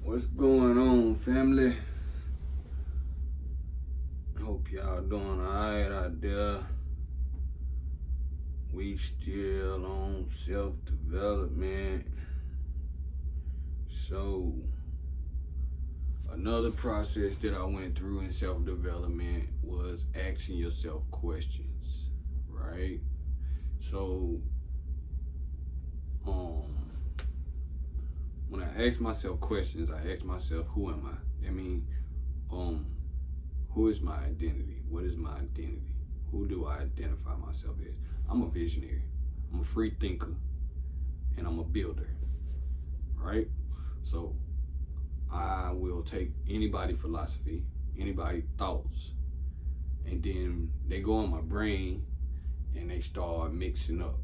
What's going on, family? Hope y'all doing alright out there. We still on self-development. So, another process that I went through in self-development was asking yourself questions, right? So, when I ask myself questions, I ask myself, who am I? I mean, who is my identity? What is my identity? Who do I identify myself as? I'm a visionary. I'm a free thinker. And I'm a builder, right? So I will take anybody's philosophy, anybody's thoughts, and then they go in my brain and they start mixing up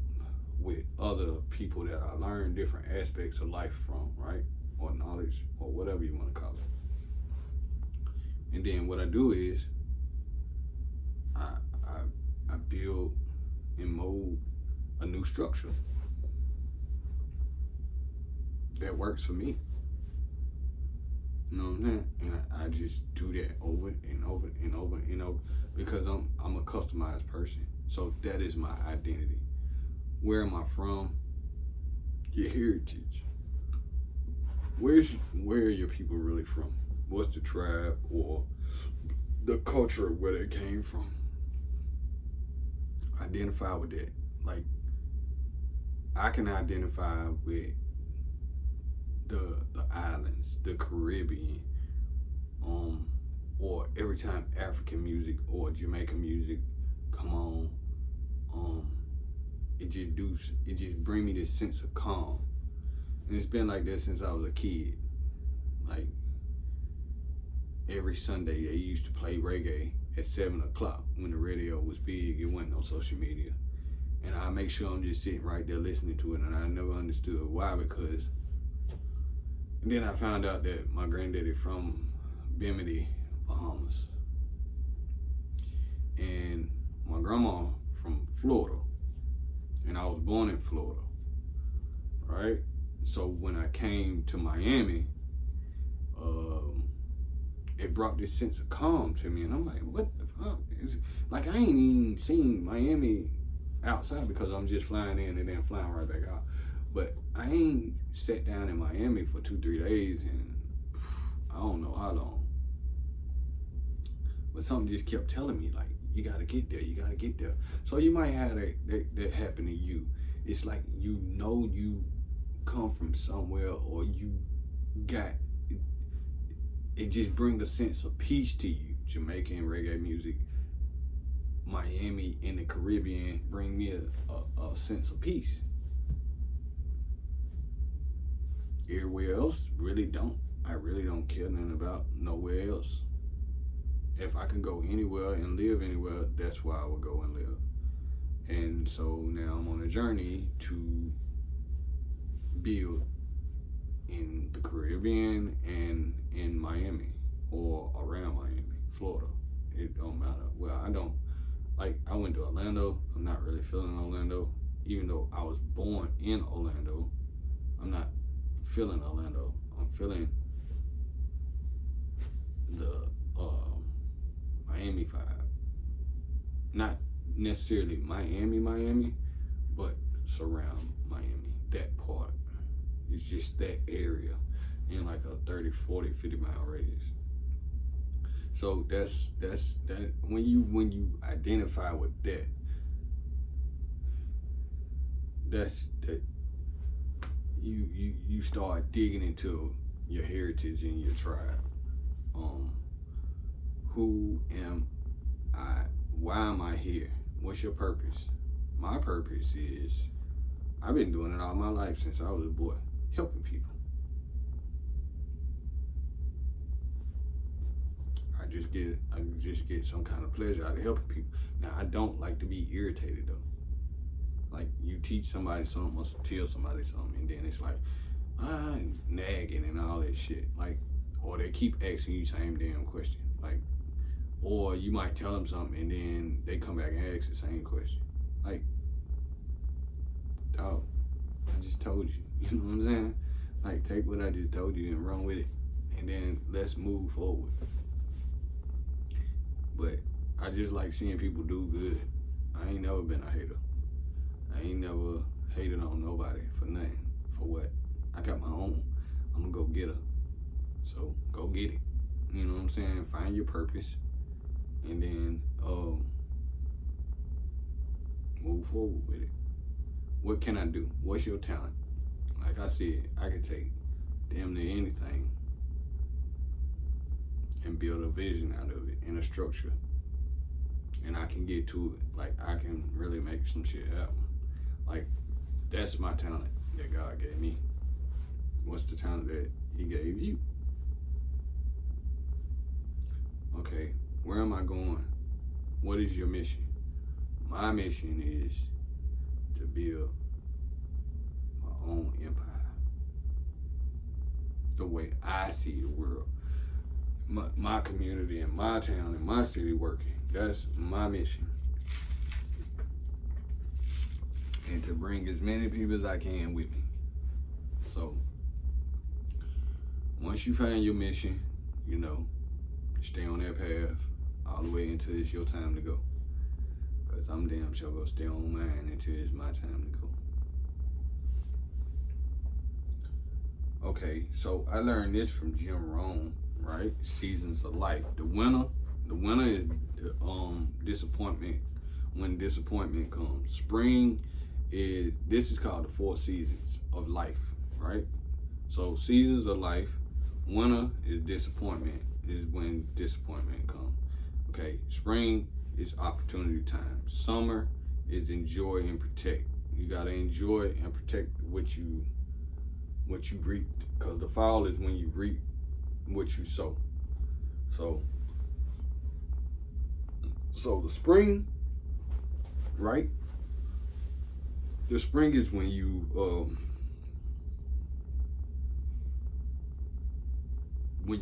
with other people that I learn different aspects of life from, right? Or knowledge, or whatever you want to call it. And then what I do is I build and mold a new structure that works for me. You know what I'm saying? And I just do that over and over and over and over because I'm a customized person. So that is my identity. Where am I from? Your heritage. Where are your people really from? What's the tribe or the culture where they came from? Identify with that. Like, I can identify with the islands, the Caribbean, or every time African music or Jamaican music come on, it just bring me this sense of calm. And it's been like that since I was a kid. Like, every Sunday they used to play reggae at 7 o'clock when the radio was big. It wasn't no social media. And I make sure I'm just sitting right there listening to it, and I never understood why, because and then I found out that my granddaddy from Bimini, Bahamas, and my grandma from Florida, and I was born in Florida, right? So when I came to Miami, it brought this sense of calm to me, and I'm like, what the fuck? Like, I ain't even seen Miami outside because I'm just flying in and then flying right back out. But I ain't sat down in Miami for 2-3 days and I don't know how long. But something just kept telling me, like, you gotta get there, you gotta get there. So you might have that happen to you. It's like, you know, you come from somewhere, or you got, it just brings a sense of peace to you. Jamaican reggae music, Miami and the Caribbean bring me a sense of peace. Everywhere else really don't. I really don't care nothing about nowhere else. If I can go anywhere and live anywhere, that's where I would go and live. And so now I'm on a journey to build in the Caribbean and in Miami or around Miami, Florida. It don't matter. Well, I don't, like, I went to Orlando. I'm not really feeling Orlando. Even though I was born in Orlando, I'm not feeling Orlando. I'm feeling the Miami vibe. Not necessarily Miami, but surround Miami, that part. It's just that area in like a 30, 40, 50 mile radius. So that's that. When you identify with that, that's that. You start digging into your heritage and your tribe. Who am I? Why am I here? What's your purpose? My purpose is, I've been doing it all my life since I was a boy, helping people. I just get some kind of pleasure out of helping people. Now, I don't like to be irritated though. Like, you teach somebody something or tell somebody something, and then it's like, nagging and all that shit. Like, or they keep asking you same damn question. Like, or you might tell them something and then they come back and ask the same question. Like, dog, I just told you. You know what I'm saying? Like, take what I just told you and run with it. and then let's move forward. But I just like seeing people do good. I ain't never been a hater. I ain't never hated on nobody for nothing. For what? I got my own. I'm gonna go get her. So go get it. You know what I'm saying? Find your purpose, and then move forward with it. What can I do? What's your talent? Like I said, I can take damn near anything and build a vision out of it and a structure. And I can get to it. Like, I can really make some shit happen. Like, that's my talent that God gave me. What's the talent that he gave you? Okay, where am I going? What is your mission? My mission is to build my own empire. The way I see the world. My community and my town and my city working. That's my mission. And to bring as many people as I can with me. So, once you find your mission, you know, stay on that path all the way until it's your time to go. Because I'm damn sure gonna stay on mine until it's my time to go. Okay, so I learned this from Jim Rohn, right? Seasons of life. The winter is disappointment. When disappointment comes, spring this is called the 4 seasons of life, right? So seasons of life. Winter is disappointment. Is when disappointment comes. Okay, spring is opportunity time. Summer is enjoy and protect. You gotta enjoy and protect what you reaped, because the fall is when you reap what you sow. So the spring, right? The spring is when you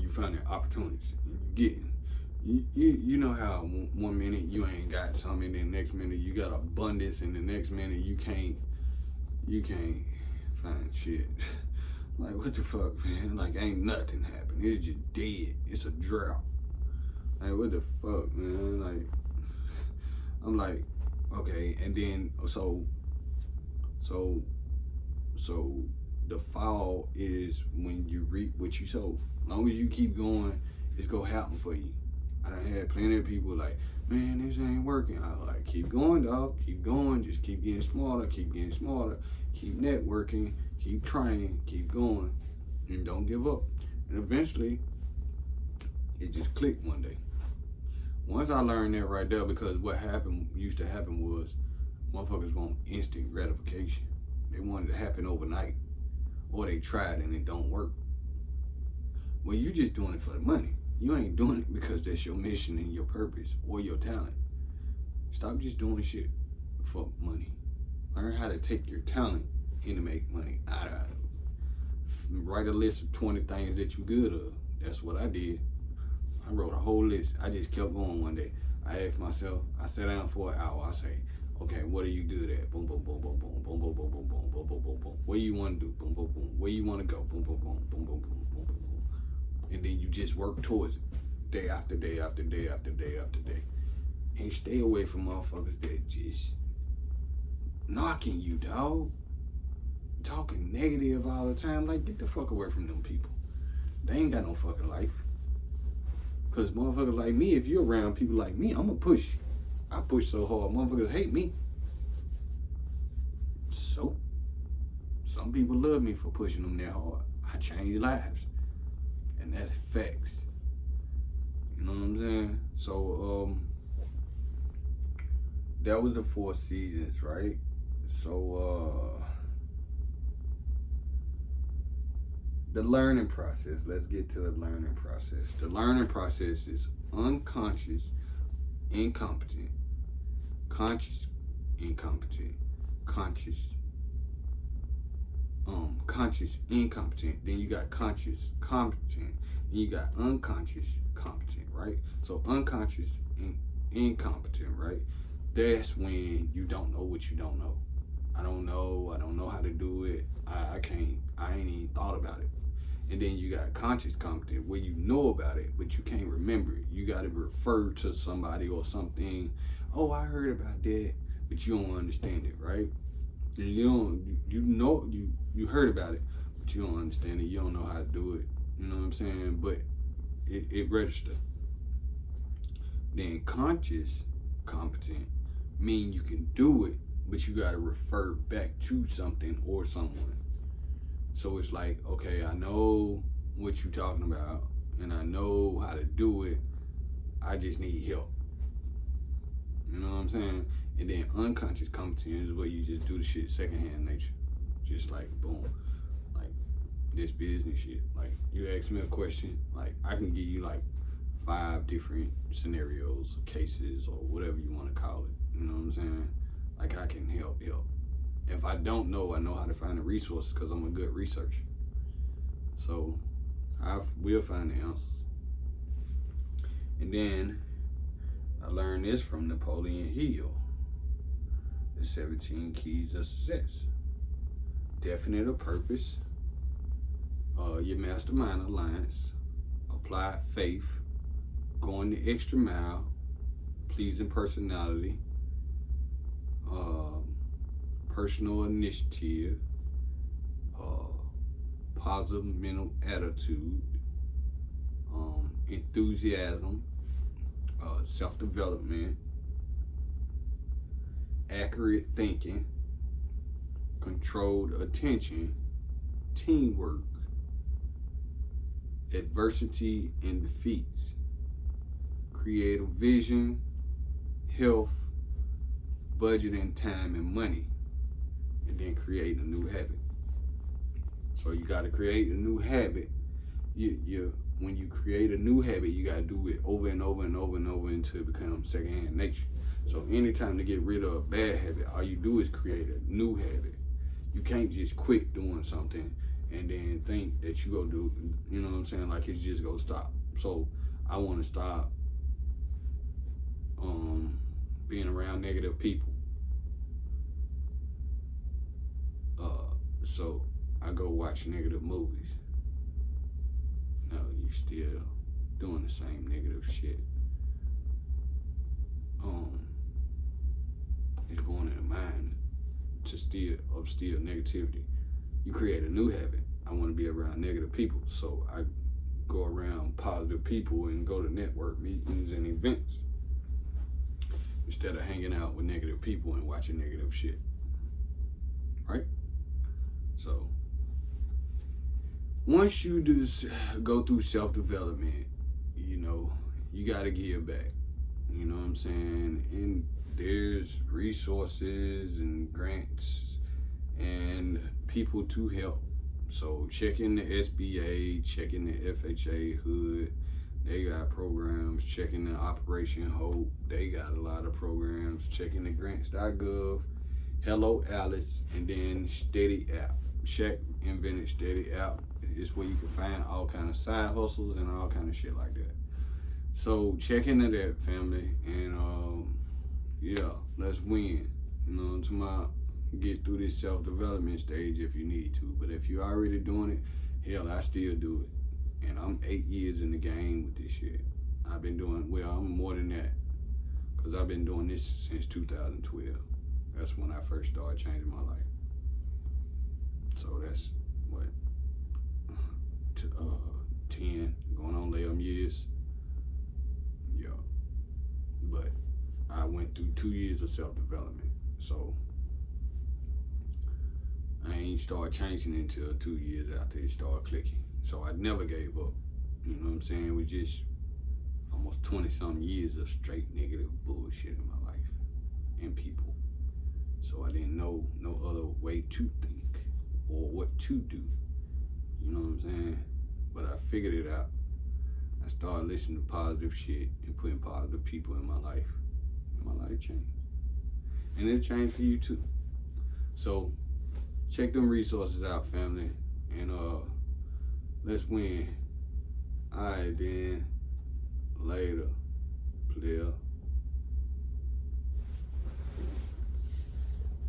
find the opportunities and you get. You know how one minute you ain't got something, and then next minute you got abundance, and the next minute you can't find shit. Like, what the fuck, man? Like, ain't nothing happening. It's just dead. It's a drought. Like, what the fuck, man? Like, I'm like, okay, and then so the fall is when you reap what you sow. As long as you keep going, it's gonna happen for you. I done had plenty of people like, man, this ain't working. I was like, keep going, dog. Keep going. Just keep getting smarter. Keep getting smarter. Keep networking. Keep trying. Keep going. And don't give up. And eventually, it just clicked one day. Once I learned that right there, because what used to happen was motherfuckers want instant gratification. They wanted it to happen overnight. Or they tried and it don't work. Well, you just doing it for the money. You ain't doing it because that's your mission and your purpose or your talent. Stop just doing shit for money. Learn how to take your talent and to make money out of it. Write a list of 20 things that you good of. That's what I did. I wrote a whole list. I just kept going one day. I asked myself, I sat down for an hour. I say, okay, what are you good at? Boom, boom, boom, boom, boom, boom, boom, boom, boom, boom, boom, boom, boom, boom. What do you want to do? Boom, boom, boom. Where you want to go? Boom, boom, boom, boom, boom, boom, boom, boom, boom. And then you just work towards it, day after day after day after day after day. And stay away from motherfuckers that just knocking you, dog. Talking negative all the time. Like, get the fuck away from them people. They ain't got no fucking life. Because motherfuckers like me, if you're around people like me, I'm going to push. I push so hard, motherfuckers hate me. So, some people love me for pushing them that hard. I change lives. And that's facts. You know what I'm saying? So, that was the 4 seasons, right? So, the learning process. Let's get to the learning process. The learning process is unconscious, incompetent, conscious, incompetent, conscious, incompetent. Then you got conscious, competent. Then you got unconscious, competent, right? So unconscious and incompetent, right? That's when you don't know what you don't know. I don't know how to do it. I ain't even thought about it. And then you got conscious competent, where you know about it, but you can't remember it. You got to refer to somebody or something. Oh, I heard about that, but you don't understand it, right? And you heard about it, but you don't understand it. You don't know how to do it. You know what I'm saying? But it registered. Then conscious competent mean you can do it, but you got to refer back to something or someone. So it's like, okay, I know what you're talking about, and I know how to do it. I just need help. You know what I'm saying? And then unconscious competence is where you just do the shit secondhand nature. Just like, boom. Like, this business shit. Like, you ask me a question, like, I can give you like 5 different scenarios, or cases, or whatever you want to call it. You know what I'm saying? Like, I can help. If I don't know, I know how to find the resources because I'm a good researcher. So we'll find the answers. And then I learned this from Napoleon Hill. The 17 keys of success. Definite of purpose. Your mastermind alliance. Applied faith. Going the extra mile. Pleasing personality. Personal initiative, positive mental attitude, enthusiasm, self-development, accurate thinking, controlled attention, teamwork, adversity and defeats, creative vision, health, budgeting time and money. And then create a new habit. So you got to create a new habit. When you create a new habit, you got to do it over and over and over and over until it becomes secondhand nature. So anytime to get rid of a bad habit, all you do is create a new habit. You can't just quit doing something and then think that you go do, you know what I'm saying? Like it's just gonna stop. So I want to stop being around negative people. So I go watch negative movies. No, you still doing the same negative shit. It's going in the mind to steal negativity. You create a new habit. I want to be around negative people, so I go around positive people and go to network meetings and events instead of hanging out with negative people and watching negative shit. Right? So once you go through self-development, you got to give back. You know what I'm saying? And there's resources and grants and people to help. So checking the SBA, checking the FHA hood, they got programs. Checking the Operation Hope, they got a lot of programs. Checking the grants.gov, Hello Alice, and then Steady app. Shaq invented Steady app. It's where you can find all kind of side hustles and all kind of shit like that. So check into that, family, and yeah, let's win. You know what I'm talking about? Get through this self-development stage if you need to. But if you're already doing it, hell, I still do it. And I'm 8 years in the game with this shit. I've been doing, well, I'm more than that. Because I've been doing this since 2012. That's when I first started changing my life. So that's, what, 10, going on 11 years. Yeah. But I went through 2 years of self-development. So I ain't started changing until 2 years after it started clicking. So I never gave up. You know what I'm saying? It was just almost 20-something years of straight negative bullshit in my life and people. So I didn't know no other way to think or what to do. You know what I'm saying? But I figured it out. I started listening to positive shit and putting positive people in my life. And my life changed. And it changed for you too. So check them resources out, family. And let's win. Alright then. Later, player.